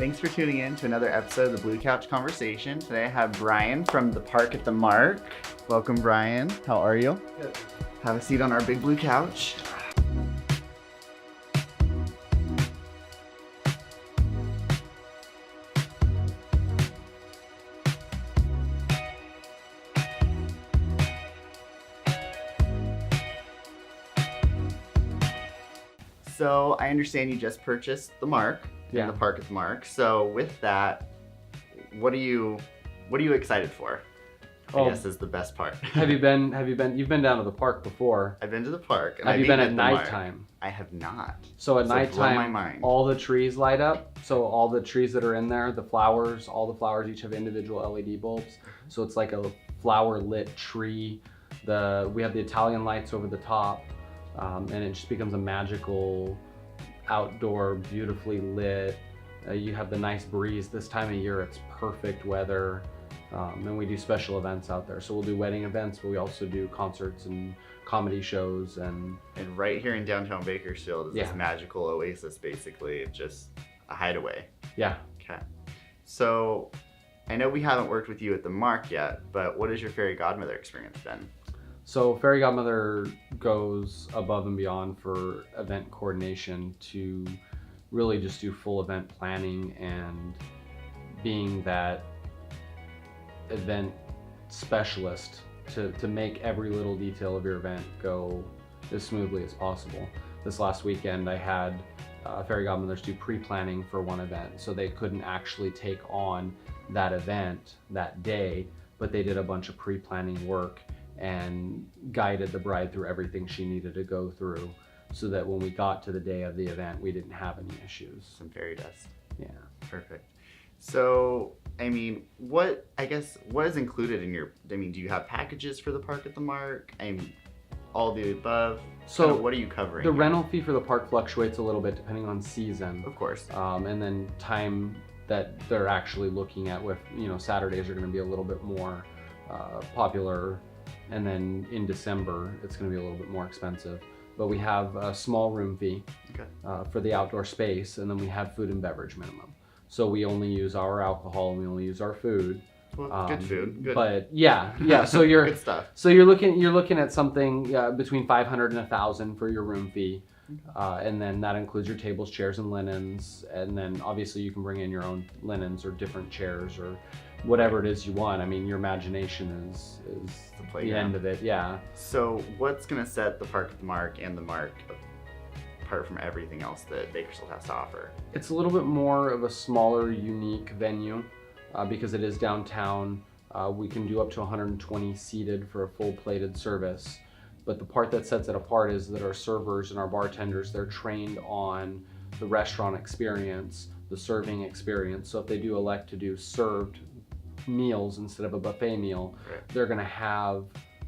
Thanks for tuning in to another episode of the Blue Couch Conversation. Today I have Bryan from the Park at the Mark. Welcome, Bryan. How are you? Good. Have a seat on our big blue couch. So I understand you just purchased the Mark in the Park at the Mark. So with that, what are you excited for? I guess is the best part. You've been down to the park before. I've been to the park. And Have you been at nighttime? I have not. So at blow my nighttime, mind. all the trees light up. So all the trees that are in there, all the flowers each have individual LED bulbs. So it's like a flower lit tree. We have the Italian lights over the top, and it just becomes a magical outdoor, beautifully lit. You have the nice breeze. This time of year, it's perfect weather. And we do special events out there. So we'll do wedding events, but we also do concerts and comedy shows. And right here in downtown Bakersfield is this magical oasis, basically. It's just a hideaway. Yeah. Okay. So I know we haven't worked with you at the Mark yet, but what has your Fairy Godmother experience been? So Fairy Godmother goes above and beyond for event coordination to really just do full event planning and being that event specialist to make every little detail of your event go as smoothly as possible. This last weekend I had Fairy Godmothers do pre-planning for one event, so they couldn't actually take on that event that day, but they did a bunch of pre-planning work and guided the bride through everything she needed to go through so that when we got to the day of the event, we didn't have any issues. Some fairy dust. Yeah. Perfect. So, I mean, what is included in do you have packages for the Park at the Mark? All the above? So kind of what are you covering? The rental fee for the park fluctuates a little bit depending on season. Of course. And then time that they're actually looking at with, Saturdays are going to be a little bit more popular. And then in December, it's going to be a little bit more expensive. But we have a small room fee for the outdoor space, and then we have food and beverage minimum. So we only use our alcohol and we only use our food. Well, good food. Good. But yeah. So you're good stuff. So you're looking at something between $500 and $1,000 for your room fee, and then that includes your tables, chairs, and linens. And then obviously you can bring in your own linens or different chairs or whatever it is you want. I mean, your imagination is the end of it. Yeah. So what's gonna set the Park at the Mark and the Mark apart from everything else that Bakersfield has to offer? It's a little bit more of a smaller, unique venue because it is downtown. We can do up to 120 seated for a full plated service. But the part that sets it apart is that our servers and our bartenders, they're trained on the restaurant experience, the serving experience. So if they do elect to do served meals instead of a buffet meal, they're going to have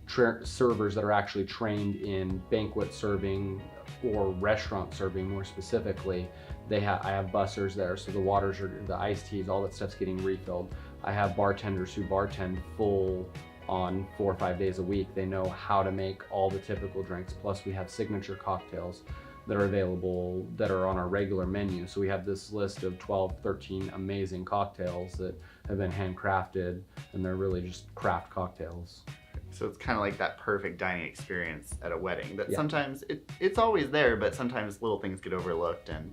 servers that are actually trained in banquet serving or restaurant serving more specifically. I have bussers there, so the waters are, the iced teas, all that stuff's getting refilled. I have bartenders who bartend full on 4 or 5 days a week. They know how to make all the typical drinks. Plus we have signature cocktails that are available that are on our regular menu. So we have this list of 12, 13 amazing cocktails that have been handcrafted, and they're really just craft cocktails. So it's kind of like that perfect dining experience at a wedding that sometimes it's always there, but sometimes little things get overlooked, and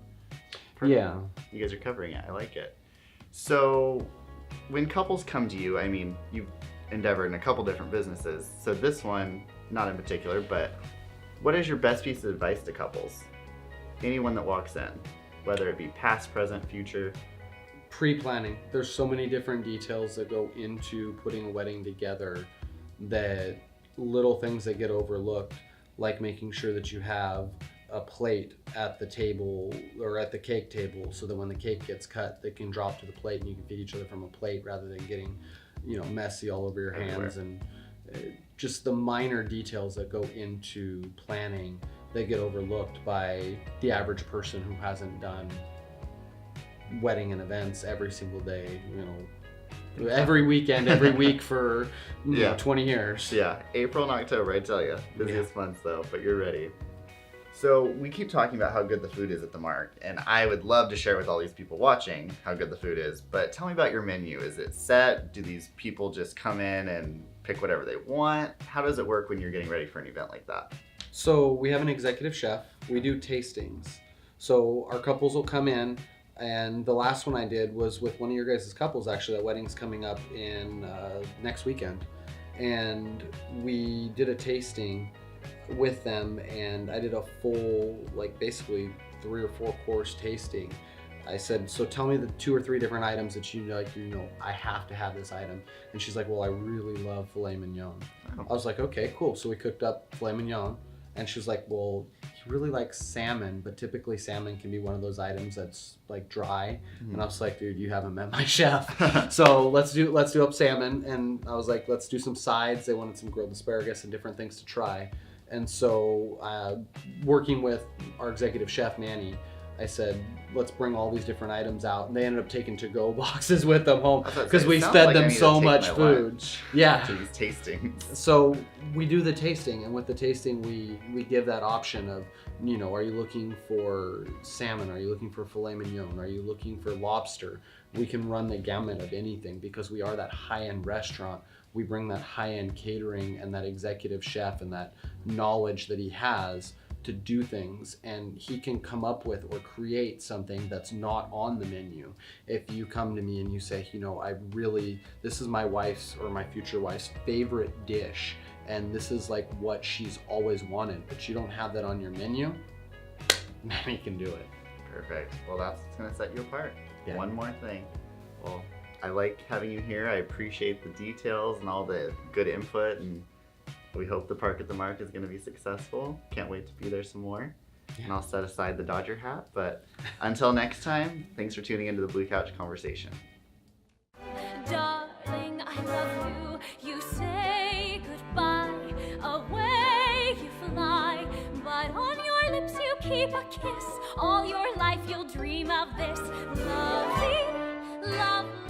you guys are covering it. I like it. So when couples come to you, I mean, you've endeavored in a couple different businesses. So this one, not in particular, but what is your best piece of advice to couples? Anyone that walks in, whether it be past, present, future? Pre-planning. There's so many different details that go into putting a wedding together, that little things that get overlooked, like making sure that you have a plate at the table or at the cake table so that when the cake gets cut, they can drop to the plate and you can feed each other from a plate rather than getting, messy all over your hands. And just the minor details that go into planning that get overlooked by the average person who hasn't done wedding and events every single day, every weekend, every week for 20 years. Yeah, April and October, I tell you, busiest months though, but you're ready. So we keep talking about how good the food is at the Mark, and I would love to share with all these people watching how good the food is, but tell me about your menu. Is it set? Do these people just come in and pick whatever they want? How does it work when you're getting ready for an event like that? So we have an executive chef. We do tastings. So our couples will come in, and the last one I did was with one of your guys' couples, actually. That wedding's coming up in next weekend. And we did a tasting with them, and I did a full, like basically 3 or 4 course tasting. I said, so tell me the 2 or 3 different items that you like, I have to have this item. And she's like, well, I really love filet mignon. Oh. I was like, okay, cool. So we cooked up filet mignon, and she was like, well, he really likes salmon, but typically salmon can be one of those items that's like dry. Mm-hmm. And I was like, dude, you haven't met my chef. So let's do up salmon. And I was like, let's do some sides. They wanted some grilled asparagus and different things to try. And so working with our executive chef, Manny, I said, let's bring all these different items out. And they ended up taking to-go boxes with them home because we fed them so much food. Yeah. To these tastings. So we do the tasting, and with the tasting, we give that option of, are you looking for salmon? Are you looking for filet mignon? Are you looking for lobster? We can run the gamut of anything because we are that high-end restaurant. We bring that high-end catering and that executive chef and that knowledge that he has to do things, and he can come up with or create something that's not on the menu. If you come to me and you say, this is my wife's or my future wife's favorite dish, and this is like what she's always wanted, but you don't have that on your menu, Manny can do it. Perfect. Well, that's what's gonna set you apart. Yeah. One more thing. Well, I like having you here. I appreciate the details and all the good input, and we hope the Park at the Mark is going to be successful. Can't wait to be there some more. Yeah. And I'll set aside the Dodger hat. But until next time, thanks for tuning into the Blue Couch Conversation. Darling, I love you. You say goodbye. Away you fly. But on your lips you keep a kiss. All your life you'll dream of this. Lovely, lovely.